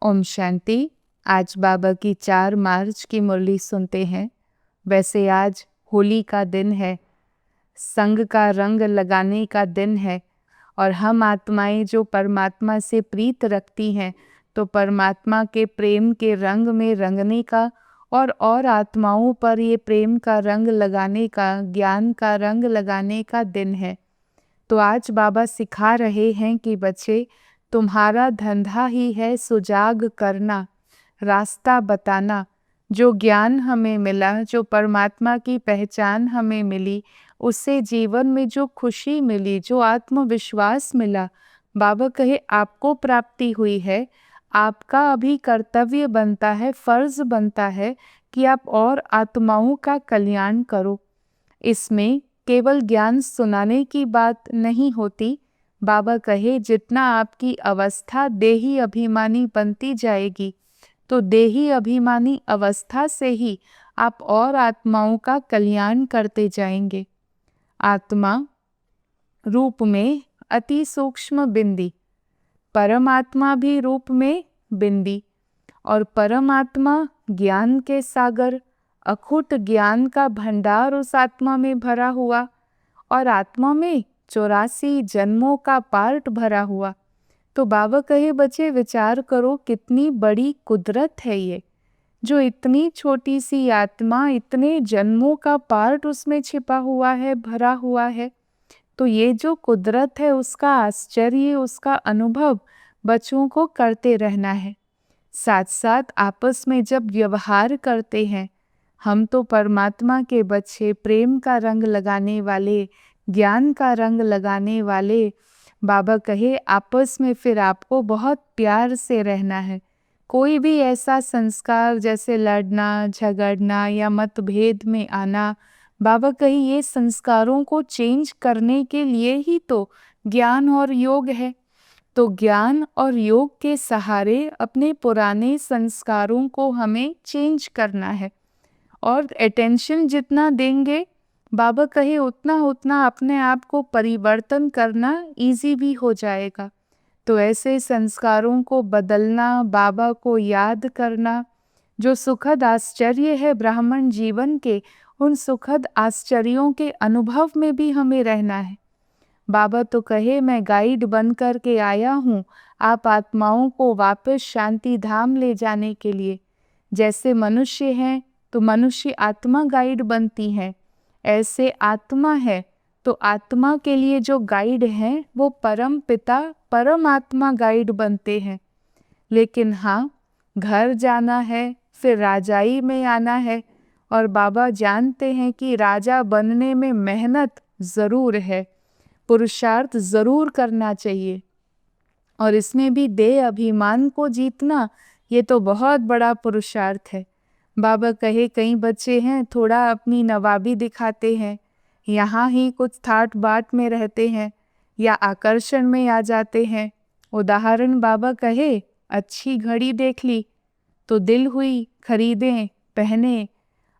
ओम शांति। आज बाबा की 4 मार्च की मुरली सुनते हैं। वैसे आज होली का दिन है, संग का रंग लगाने का दिन है और हम आत्माएं जो परमात्मा से प्रीत रखती हैं तो परमात्मा के प्रेम के रंग में रंगने का और आत्माओं पर ये प्रेम का रंग लगाने का, ज्ञान का रंग लगाने का दिन है। तो आज बाबा सिखा रहे हैं कि बच्चे, तुम्हारा धंधा ही है सुजाग करना, रास्ता बताना। जो ज्ञान हमें मिला, जो परमात्मा की पहचान हमें मिली, उससे जीवन में जो खुशी मिली, जो आत्मविश्वास मिला, बाबा कहे आपको प्राप्ति हुई है। आपका अभी कर्तव्य बनता है, फर्ज बनता है कि आप और आत्माओं का कल्याण करो। इसमें केवल ज्ञान सुनाने की बात नहीं होती। बाबा कहे जितना आपकी अवस्था देही अभिमानी बनती जाएगी तो देही अभिमानी अवस्था से ही आप और आत्माओं का कल्याण करते जाएंगे। आत्मा रूप में अति सूक्ष्म बिंदी, परमात्मा भी रूप में बिंदी, और परमात्मा ज्ञान के सागर, अखुट ज्ञान का भंडार उस आत्मा में भरा हुआ और आत्मा में 84 जन्मों का पार्ट भरा हुआ। तो बाबा कहे बच्चे विचार करो कितनी बड़ी कुदरत है ये, जो इतनी छोटी सी आत्मा इतने जन्मों का पार्ट उसमें छिपा हुआ है, भरा हुआ है। तो ये जो कुदरत है उसका आश्चर्य, उसका अनुभव बच्चों को करते रहना है। साथ साथ आपस में जब व्यवहार करते हैं, हम तो परमात्मा के बच्चे, प्रेम का रंग लगाने वाले, ज्ञान का रंग लगाने वाले। बाबा कहे आपस में फिर आपको बहुत प्यार से रहना है। कोई भी ऐसा संस्कार जैसे लड़ना, झगड़ना या मतभेद में आना, बाबा कहे ये संस्कारों को चेंज करने के लिए ही तो ज्ञान और योग है। तो ज्ञान और योग के सहारे अपने पुराने संस्कारों को हमें चेंज करना है और अटेंशन जितना देंगे, बाबा कहे उतना अपने आप को परिवर्तन करना इजी भी हो जाएगा। तो ऐसे संस्कारों को बदलना, बाबा को याद करना, जो सुखद आश्चर्य है ब्राह्मण जीवन के, उन सुखद आश्चर्यों के अनुभव में भी हमें रहना है। बाबा तो कहे मैं गाइड बन कर के आया हूँ आप आत्माओं को वापस शांति धाम ले जाने के लिए। जैसे मनुष्य हैं तो मनुष्य आत्मा गाइड बनती है, ऐसे आत्मा है तो आत्मा के लिए जो गाइड हैं वो परम पिता परमात्मा गाइड बनते हैं। लेकिन हाँ, घर जाना है, फिर राजाई में आना है, और बाबा जानते हैं कि राजा बनने में मेहनत ज़रूर है, पुरुषार्थ ज़रूर करना चाहिए, और इसमें भी देह अभिमान को जीतना ये तो बहुत बड़ा पुरुषार्थ है। बाबा कहे कई बच्चे हैं थोड़ा अपनी नवाबी दिखाते हैं, यहाँ ही कुछ ठाट बाट में रहते हैं या आकर्षण में आ जाते हैं। उदाहरण बाबा कहे अच्छी घड़ी देख ली तो दिल हुई खरीदें पहने।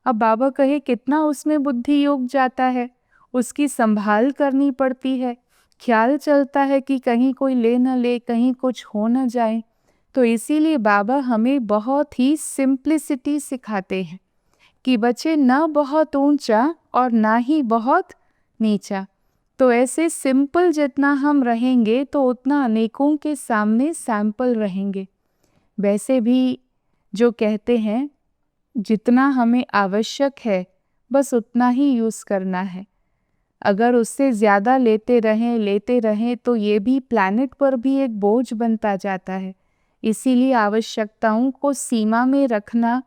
अब बाबा कहे कितना उसमें बुद्धि योग जाता है, उसकी संभाल करनी पड़ती है, ख्याल चलता है कि कहीं कोई ले न ले, कहीं कुछ हो न जाए। तो इसीलिए बाबा हमें बहुत ही सिंप्लिसिटी सिखाते हैं कि बच्चे न बहुत ऊंचा और ना ही बहुत नीचा। तो ऐसे सिंपल जितना हम रहेंगे तो उतना अनेकों के सामने सैंपल रहेंगे। वैसे भी जो कहते हैं जितना हमें आवश्यक है बस उतना ही यूज़ करना है। अगर उससे ज़्यादा लेते रहें तो ये भी प्लैनेट पर भी एक बोझ बनता जाता है। इसीलिए आवश्यकताओं को सीमा में रखना,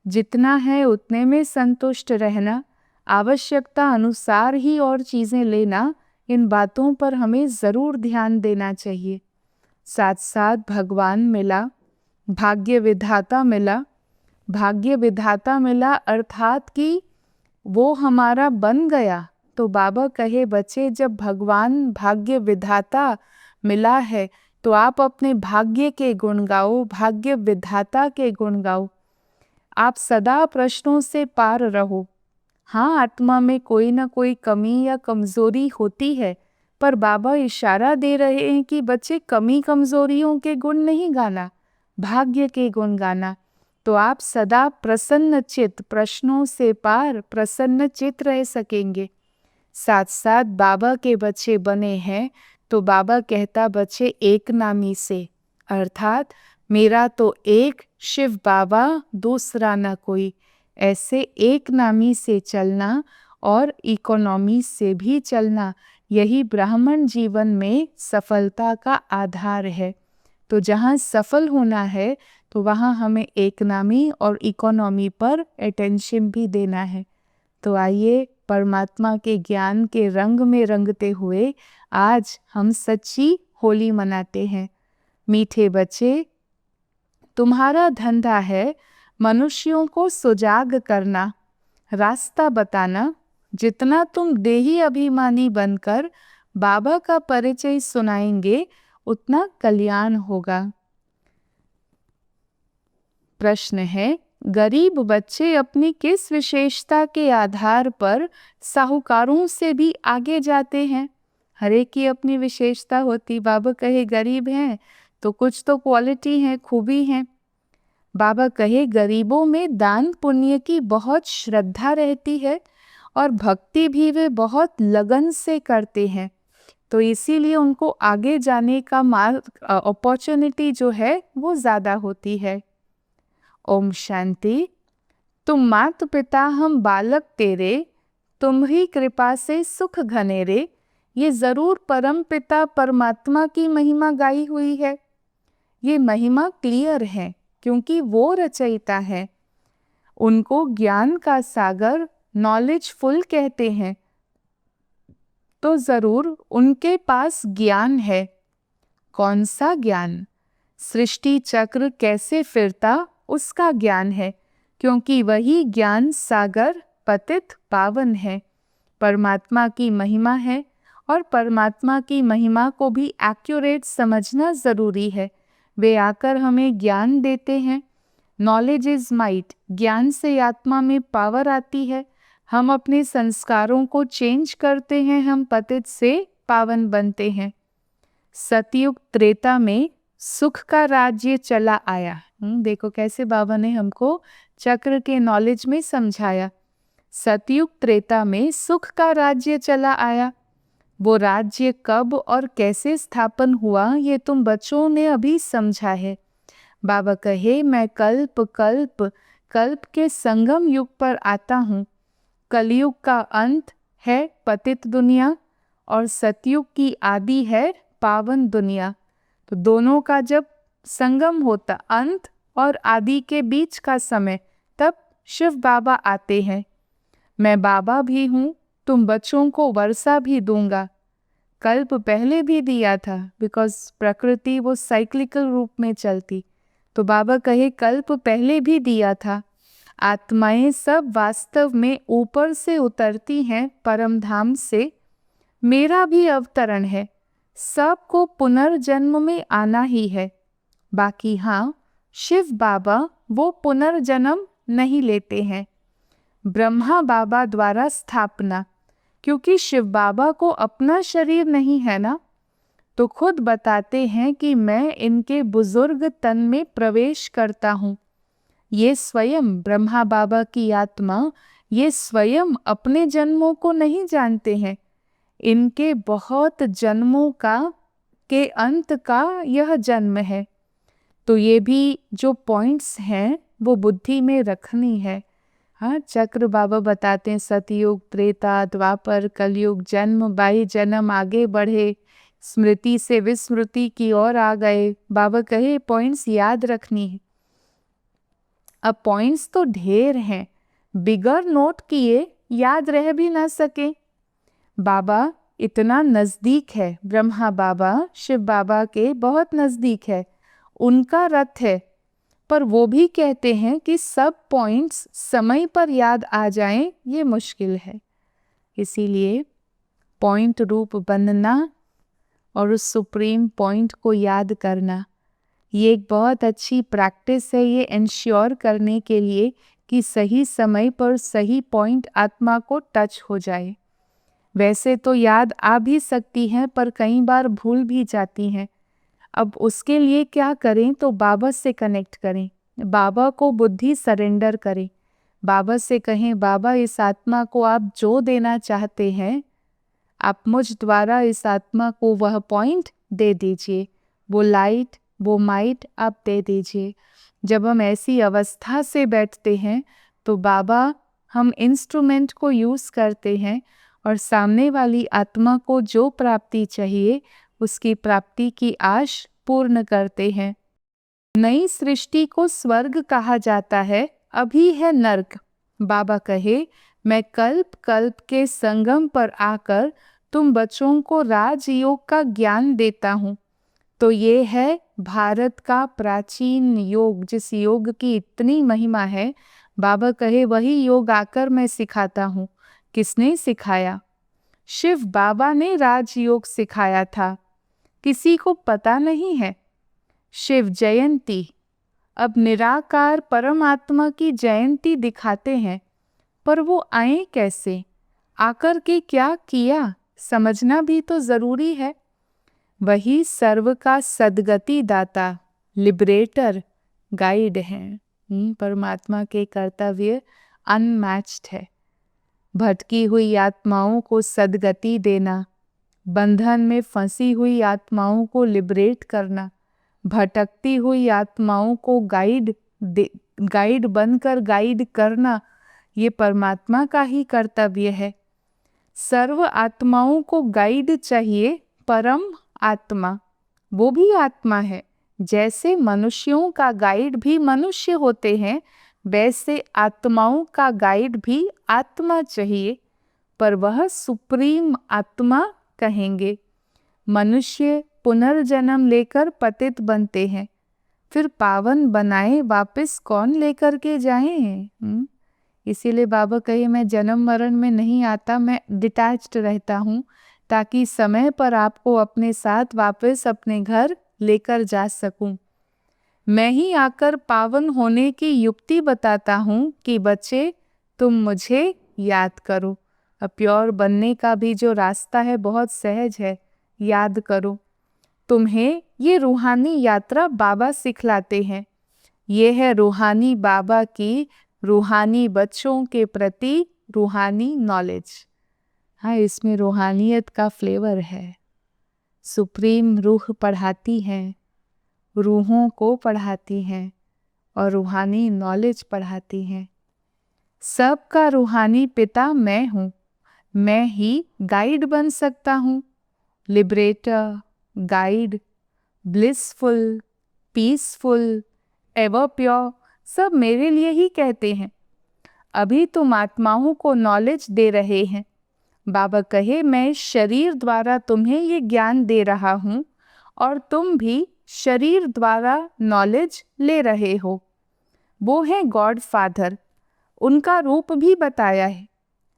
जितना है उतने में संतुष्ट रहना, आवश्यकता अनुसार ही और चीज़ें लेना, इन बातों पर हमें ज़रूर ध्यान देना चाहिए। साथ साथ भगवान मिला, भाग्य विधाता मिला। भाग्य विधाता मिला अर्थात कि वो हमारा बन गया। तो बाबा कहे बच्चे जब भगवान भाग्य विधाता मिला है तो आप अपने भाग्य के गुण गाओ, भाग्य विधाता के गुण गाओ। आप सदा प्रश्नों से पार रहो। हाँ, आत्मा में कोई ना कोई कमी या कमज़ोरी होती है, पर बाबा इशारा दे रहे हैं कि बच्चे कमी कमज़ोरियों के गुण नहीं गाना, भाग्य के गुण गाना, तो आप सदा प्रसन्न चित्त, प्रश्नों से पार प्रसन्न चित्त रह सकेंगे। साथ साथ बाबा के बच्चे बने हैं तो बाबा कहता बच्चे एक नामी से, अर्थात मेरा तो एक शिव बाबा, दूसरा न कोई। ऐसे एक नामी से चलना और इकोनॉमी से भी चलना, यही ब्राह्मण जीवन में सफलता का आधार है। तो जहाँ सफल होना है तो वहाँ हमें एक नामी और इकोनॉमी पर अटेंशन भी देना है। तो आइए परमात्मा के ज्ञान के रंग में रंगते हुए आज हम सच्ची होली मनाते हैं। मीठे बच्चे, तुम्हारा धंधा है मनुष्यों को सुजाग करना, रास्ता बताना। जितना तुम देही अभिमानी बनकर बाबा का परिचय सुनाएंगे उतना कल्याण होगा। प्रश्न है, गरीब बच्चे अपनी किस विशेषता के आधार पर साहूकारों से भी आगे जाते हैं? हर एक की अपनी विशेषता होती। बाबा कहे गरीब हैं तो कुछ तो क्वालिटी है, खूबी है। बाबा कहे गरीबों में दान पुण्य की बहुत श्रद्धा रहती है और भक्ति भी वे बहुत लगन से करते हैं, तो इसीलिए उनको आगे जाने का मार्ग, अपॉर्चुनिटी जो है वो ज़्यादा होती है। ओम शांति। तुम मात पिता हम बालक तेरे, तुम्ही कृपा से सुख घनेरे। ये ज़रूर परम पिता परमात्मा की महिमा गाई हुई है। ये महिमा क्लियर है क्योंकि वो रचयिता है। उनको ज्ञान का सागर, नॉलेजफुल कहते हैं, तो ज़रूर उनके पास ज्ञान है। कौन सा ज्ञान? सृष्टि चक्र कैसे फिरता उसका ज्ञान है, क्योंकि वही ज्ञान सागर पतित पावन है। परमात्मा की महिमा है और परमात्मा की महिमा को भी एक्यूरेट समझना ज़रूरी है। वे आकर हमें ज्ञान देते हैं। नॉलेज इज़ माइट, ज्ञान से आत्मा में पावर आती है। हम अपने संस्कारों को चेंज करते हैं, हम पतित से पावन बनते हैं। सतयुग त्रेता में सुख का राज्य चला आया। देखो कैसे बाबा ने हमको चक्र के नॉलेज में समझाया। सतयुग त्रेता में सुख का राज्य चला आया। वो राज्य कब और कैसे स्थापन हुआ ये तुम बच्चों ने अभी समझा है। बाबा कहे मैं कल्प कल्प कल्प के संगम युग पर आता हूँ। कलयुग का अंत है पतित दुनिया और सतयुग की आदि है पावन दुनिया। तो दोनों का जब संगम होता, अंत और आदि के बीच का समय, तब शिव बाबा आते हैं। मैं बाबा भी हूँ, तुम बच्चों को वर्षा भी दूंगा। कल्प पहले भी दिया था, बिकॉज प्रकृति वो साइक्लिकल रूप में चलती। तो बाबा कहे कल्प पहले भी दिया था। आत्माएं सब वास्तव में ऊपर से उतरती हैं परम धाम से। मेरा भी अवतरण है, सबको पुनर्जन्म में आना ही है। बाकी हाँ, शिव बाबा वो पुनर्जन्म नहीं लेते हैं। ब्रह्मा बाबा द्वारा स्थापना, क्योंकि शिव बाबा को अपना शरीर नहीं है ना, तो खुद बताते हैं कि मैं इनके बुजुर्ग तन में प्रवेश करता हूँ। ये स्वयं ब्रह्मा बाबा की आत्मा, ये स्वयं अपने जन्मों को नहीं जानते हैं। इनके बहुत जन्मों का के अंत का यह जन्म है। तो ये भी जो पॉइंट्स हैं वो बुद्धि में रखनी है। हाँ, चक्र बाबा बताते हैं सतयुग त्रेता द्वापर कलयुग, जन्म बाई जन्म आगे बढ़े, स्मृति से विस्मृति की ओर आ गए। बाबा कहे पॉइंट्स याद रखनी है। अब पॉइंट्स तो ढेर हैं, बिगर नोट किए याद रह भी ना सके। बाबा इतना नज़दीक है, ब्रह्मा बाबा शिव बाबा के बहुत नज़दीक है, उनका रथ है। पर वो भी कहते हैं कि सब पॉइंट्स समय पर याद आ जाएं, ये मुश्किल है। इसीलिए पॉइंट रूप बनना और उस सुप्रीम पॉइंट को याद करना, ये एक बहुत अच्छी प्रैक्टिस है। ये इंश्योर करने के लिए कि सही समय पर सही पॉइंट आत्मा को टच हो जाए। वैसे तो याद आ भी सकती हैं पर कई बार भूल भी जाती हैं। अब उसके लिए क्या करें, तो बाबा से कनेक्ट करें, बाबा को बुद्धि सरेंडर करें, बाबा से कहें बाबा इस आत्मा को आप जो देना चाहते हैं आप मुझ द्वारा इस आत्मा को वह पॉइंट दे दीजिए, वो लाइट वो माइट आप दे दीजिए। जब हम ऐसी अवस्था से बैठते हैं तो बाबा हम इंस्ट्रूमेंट को यूज़ करते हैं और सामने वाली आत्मा को जो प्राप्ति चाहिए उसकी प्राप्ति की आश पूर्ण करते हैं। नई सृष्टि को स्वर्ग कहा जाता है, अभी है नर्क। बाबा कहे मैं कल्प कल्प के संगम पर आकर तुम बच्चों को राजयोग का ज्ञान देता हूँ। तो ये है भारत का प्राचीन योग, जिस योग की इतनी महिमा है। बाबा कहे वही योग आकर मैं सिखाता हूँ। किसने सिखाया? शिव बाबा ने राजयोग सिखाया था, किसी को पता नहीं है। शिव जयंती, अब निराकार परमात्मा की जयंती दिखाते हैं, पर वो आए कैसे, आकर के क्या किया, समझना भी तो जरूरी है। वही सर्व का सद्गति दाता, लिबरेटर, गाइड हैं। परमात्मा के कर्तव्य अनमैच्ड है। भटकी हुई आत्माओं को सद्गति देना, बंधन में फंसी हुई आत्माओं को लिबरेट करना, भटकती हुई आत्माओं को गाइड बनकर गाइड करना, ये परमात्मा का ही कर्तव्य है। सर्व आत्माओं को गाइड चाहिए, परम आत्मा वो भी आत्मा है। जैसे मनुष्यों का गाइड भी मनुष्य होते हैं, वैसे आत्माओं का गाइड भी आत्मा चाहिए, पर वह सुप्रीम आत्मा कहेंगे। मनुष्य पुनर्जन्म लेकर पतित बनते हैं, फिर पावन बनाए वापस कौन लेकर के जाए? इसीलिए बाबा कहे मैं जन्म मरण में नहीं आता, मैं डिटैच्ड रहता हूँ, ताकि समय पर आपको अपने साथ वापस अपने घर लेकर जा सकूं। मैं ही आकर पावन होने की युक्ति बताता हूँ कि बच्चे तुम मुझे याद करो। अब प्योर बनने का भी जो रास्ता है बहुत सहज है, याद करो। तुम्हें ये रूहानी यात्रा बाबा सिखलाते हैं। ये है रूहानी बाबा की रूहानी बच्चों के प्रति रूहानी नॉलेज। हाँ, इसमें रूहानियत का फ्लेवर है। सुप्रीम रूह पढ़ाती है, रूहों को पढ़ाती हैं और रूहानी नॉलेज पढ़ाती हैं। सबका रूहानी पिता मैं हूँ, मैं ही गाइड बन सकता हूँ। Liberator, guide, blissful, peaceful, ever pure, सब मेरे लिए ही कहते हैं। अभी तुम आत्माओं को नॉलेज दे रहे हैं। बाबा कहे मैं शरीर द्वारा तुम्हें ये ज्ञान दे रहा हूँ और तुम भी शरीर द्वारा नॉलेज ले रहे हो। वो है गॉड फादर, उनका रूप भी बताया है।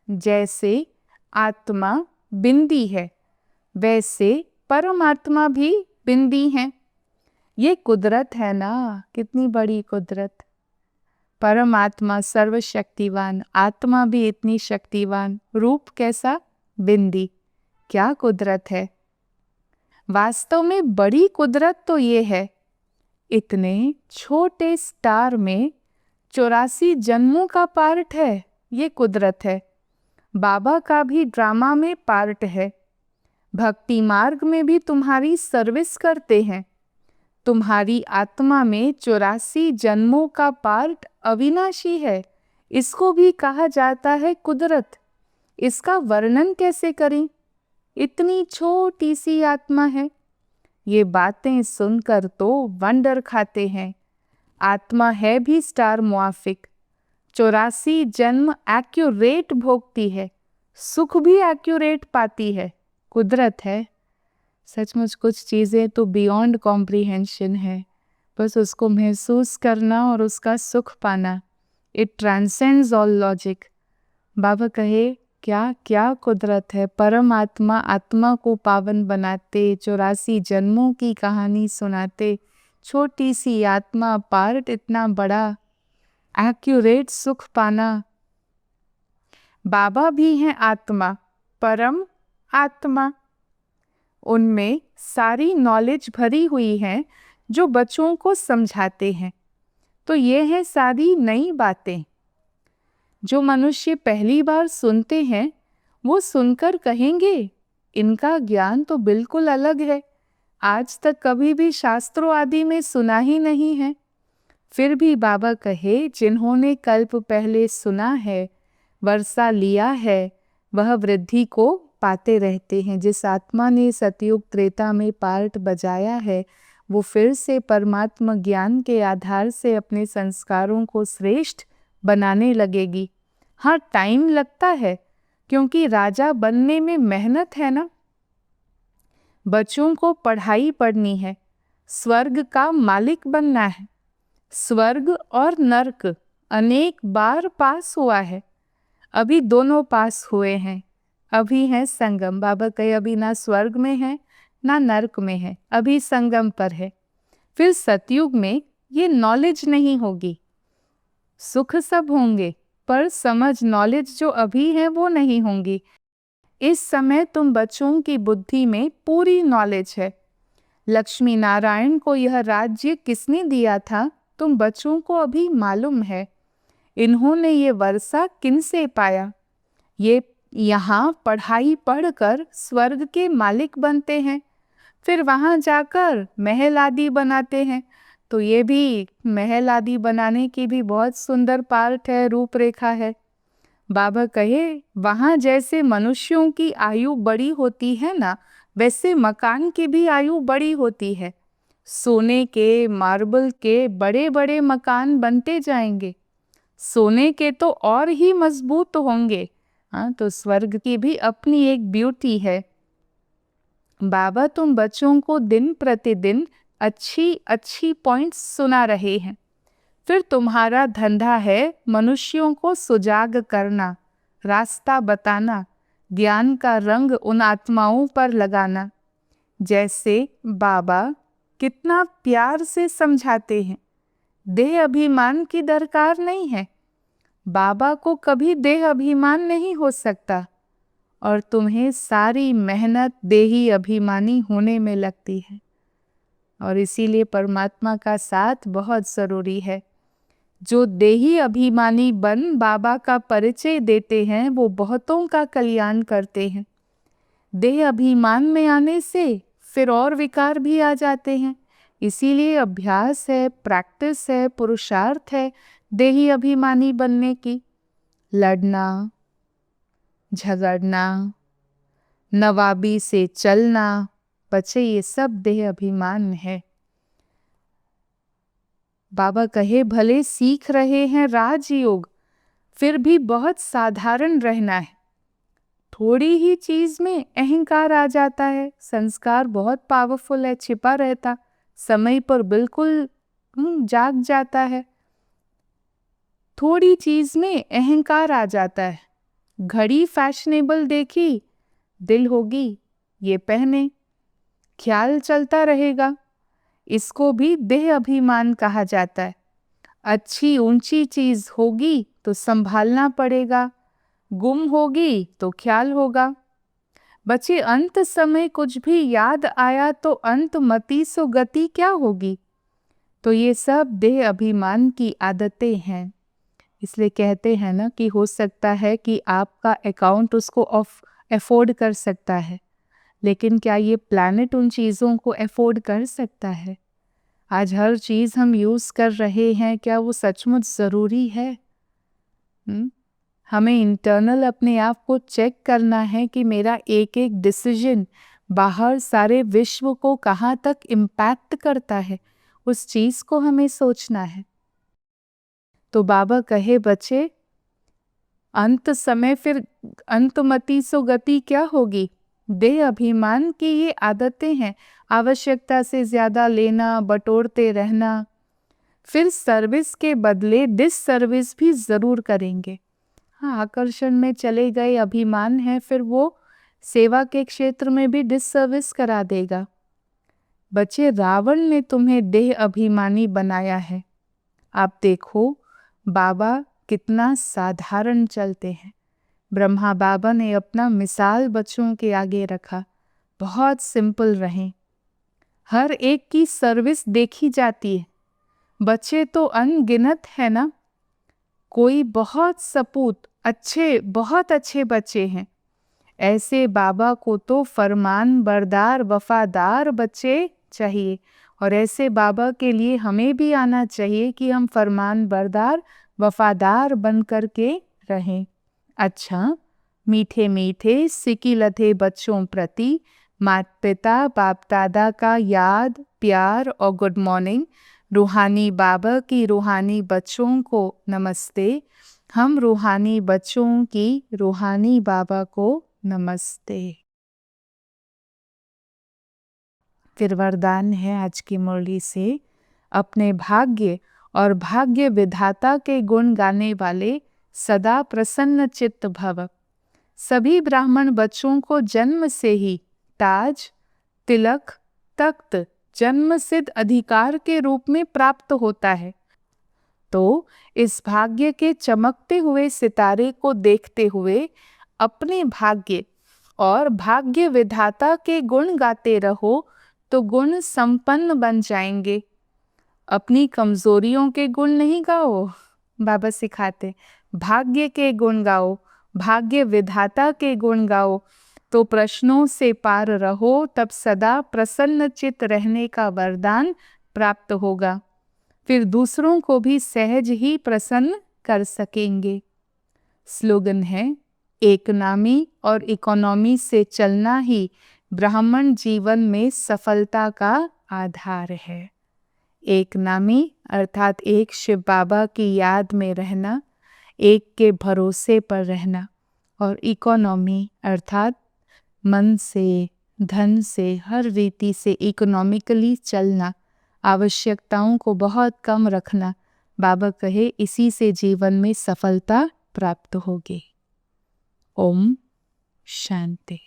जैसे आत्मा बिंदी है, वैसे परमात्मा भी बिंदी है। ये कुदरत है ना, कितनी बड़ी कुदरत। परमात्मा सर्वशक्तिवान, आत्मा भी इतनी शक्तिवान, रूप कैसा? बिंदी। क्या कुदरत है। वास्तव में बड़ी कुदरत तो ये है, इतने छोटे स्टार में 84 जन्मों का पार्ट है। ये कुदरत है। बाबा का भी ड्रामा में पार्ट है। भक्ति मार्ग में भी तुम्हारी सर्विस करते हैं। तुम्हारी आत्मा में 84 जन्मों का पार्ट अविनाशी है। इसको भी कहा जाता है कुदरत। इसका वर्णन कैसे करें? इतनी छोटी सी आत्मा है। ये बातें सुनकर तो वंडर खाते हैं। आत्मा है भी स्टार मुआफिक। 84 जन्म एक्यूरेट भोगती है, सुख भी एक्यूरेट पाती है। कुदरत है। सचमुच कुछ चीज़ें तो बियॉन्ड कॉम्प्रिहेंशन है, बस उसको महसूस करना और उसका सुख पाना। It transcends all logic. बाबा कहे क्या क्या कुदरत है। परमात्मा आत्मा को पावन बनाते, 84 जन्मों की कहानी सुनाते, छोटी सी आत्मा पार्ट इतना बड़ा, एक्यूरेट सुख पाना। बाबा भी हैं आत्मा, परम आत्मा। उनमें सारी नॉलेज भरी हुई है जो बच्चों को समझाते हैं। तो ये है सारी नई बातें जो मनुष्य पहली बार सुनते हैं। वो सुनकर कहेंगे इनका ज्ञान तो बिल्कुल अलग है, आज तक कभी भी शास्त्रों आदि में सुना ही नहीं है। फिर भी बाबा कहे जिन्होंने कल्प पहले सुना है, वर्षा लिया है, वह वृद्धि को पाते रहते हैं। जिस आत्मा ने सतयुग त्रेता में पार्ट बजाया है वो फिर से परमात्मा ज्ञान के आधार से अपने संस्कारों को श्रेष्ठ बनाने लगेगी। हाँ, टाइम लगता है क्योंकि राजा बनने में मेहनत है ना। बच्चों को पढ़ाई पढ़नी है, स्वर्ग का मालिक बनना है। स्वर्ग और नर्क अनेक बार पास हुआ है, अभी दोनों पास हुए हैं। अभी है संगम। बाबा कहे अभी ना स्वर्ग में है ना नर्क में है, अभी संगम पर है। फिर सतयुग में ये नॉलेज नहीं होगी, सुख सब होंगे पर समझ नॉलेज जो अभी है वो नहीं होंगी। इस समय तुम बच्चों की बुद्धि में पूरी नॉलेज है। लक्ष्मी नारायण को यह राज्य किसने दिया था तुम बच्चों को अभी मालूम है। इन्होंने ये वर्षा किनसे पाया। ये यहाँ पढ़ाई पढ़कर स्वर्ग के मालिक बनते हैं, फिर वहाँ जाकर महल आदि बनाते हैं। तो ये भी महल आदि बनाने की भी बहुत सुंदर पार्ट है, रूपरेखा है। बाबा कहे वहाँ जैसे मनुष्यों की आयु बड़ी होती है ना, वैसे मकान की भी आयु बड़ी होती है। सोने के, मार्बल के बड़े बड़े मकान बनते जाएंगे, सोने के तो और ही मजबूत होंगे। हाँ, तो स्वर्ग की भी अपनी एक ब्यूटी है। बाबा तुम बच्चों को दिन प्रतिदिन अच्छी अच्छी पॉइंट्स सुना रहे हैं। फिर तुम्हारा धंधा है मनुष्यों को सुजाग करना, रास्ता बताना, ज्ञान का रंग उन आत्माओं पर लगाना। जैसे बाबा कितना प्यार से समझाते हैं, देह अभिमान की दरकार नहीं है। बाबा को कभी देह अभिमान नहीं हो सकता और तुम्हें सारी मेहनत देही अभिमानी होने में लगती है। और इसीलिए परमात्मा का साथ बहुत ज़रूरी है। जो देही अभिमानी बन बाबा का परिचय देते हैं वो बहुतों का कल्याण करते हैं। देह अभिमान में आने से फिर और विकार भी आ जाते हैं। इसीलिए अभ्यास है, प्रैक्टिस है, पुरुषार्थ है देही अभिमानी बनने की। लड़ना, झगड़ना, नवाबी से चलना, बच्चे ये सब देह अभिमान है। बाबा कहे भले सीख रहे हैं राजयोग, फिर भी बहुत साधारण रहना है। थोड़ी ही चीज में अहंकार आ जाता है। संस्कार बहुत पावरफुल है, छिपा रहता, समय पर बिल्कुल जाग जाता है। थोड़ी चीज में अहंकार आ जाता है। घड़ी फैशनेबल देखी, दिल होगी ये पहने, ख्याल चलता रहेगा। इसको भी देह अभिमान कहा जाता है। अच्छी ऊंची चीज होगी तो संभालना पड़ेगा, गुम होगी तो ख्याल होगा। बच्चे अंत समय कुछ भी याद आया तो अंत मति सो गति क्या होगी। तो ये सब देह अभिमान की आदतें हैं। इसलिए कहते हैं ना कि हो सकता है कि आपका अकाउंट उसको अफोर्ड कर सकता है, लेकिन क्या ये प्लैनेट उन चीज़ों को अफोर्ड कर सकता है। आज हर चीज़ हम यूज़ कर रहे हैं, क्या वो सचमुच ज़रूरी है। हमें इंटरनल अपने आप को चेक करना है कि मेरा एक एक डिसीजन बाहर सारे विश्व को कहाँ तक इम्पैक्ट करता है, उस चीज़ को हमें सोचना है। तो बाबा कहे बच्चे अंत समय फिर अंतमति सो गति क्या होगी। देह अभिमान की ये आदतें हैं, आवश्यकता से ज़्यादा लेना, बटोरते रहना, फिर सर्विस के बदले डिस सर्विस भी ज़रूर करेंगे। हाँ, आकर्षण में चले गए, अभिमान है, फिर वो सेवा के क्षेत्र में भी डिस सर्विस करा देगा। बच्चे रावण ने तुम्हें देह अभिमानी बनाया है। आप देखो बाबा कितना साधारण चलते हैं। ब्रह्मा बाबा ने अपना मिसाल बच्चों के आगे रखा, बहुत सिंपल रहें। हर एक की सर्विस देखी जाती है। बच्चे तो अनगिनत है ना। कोई बहुत सपूत बहुत अच्छे बच्चे हैं। ऐसे बाबा को तो फरमान बरदार वफादार बच्चे चाहिए, और ऐसे बाबा के लिए हमें भी आना चाहिए कि हम फरमान बरदार वफादार बन कर के रहें। अच्छा, मीठे मीठे सिकिलते बच्चों प्रति माता पिता बाप दादा का याद प्यार और गुड मॉर्निंग। रूहानी बाबा की रूहानी बच्चों को नमस्ते। हम रूहानी बच्चों की रूहानी बाबा को नमस्ते। फिर वरदान है आज की मुरली से, अपने भाग्य और भाग्य विधाता के गुण गाने वाले सदा प्रसन्न चित्त भव। सभी ब्राह्मण बच्चों को जन्म से ही ताज, तिलक, तख्त जन्म सिद्ध अधिकार के रूप में प्राप्त होता है। तो इस भाग्य के चमकते हुए सितारे को देखते हुए अपने भाग्य और भाग्य विधाता के गुण गाते रहो तो गुण संपन्न बन जाएंगे। अपनी कमजोरियों के गुण नहीं गाओ, बाबा सिखाते, भाग्य के गुण गाओ, भाग्य विधाता के गुण गाओ, तो प्रश्नों से पार रहो, तब सदा प्रसन्न चित्त रहने का वरदान प्राप्त होगा। फिर दूसरों को भी सहज ही प्रसन्न कर सकेंगे। स्लोगन है, एक नामी और इकोनॉमी से चलना ही ब्राह्मण जीवन में सफलता का आधार है। एक नामी अर्थात एक शिव बाबा की याद में रहना, एक के भरोसे पर रहना, और इकोनॉमी अर्थात मन से धन से हर रीति से इकोनॉमिकली चलना, आवश्यकताओं को बहुत कम रखना। बाबा कहे इसी से जीवन में सफलता प्राप्त होगी। ओम शांति।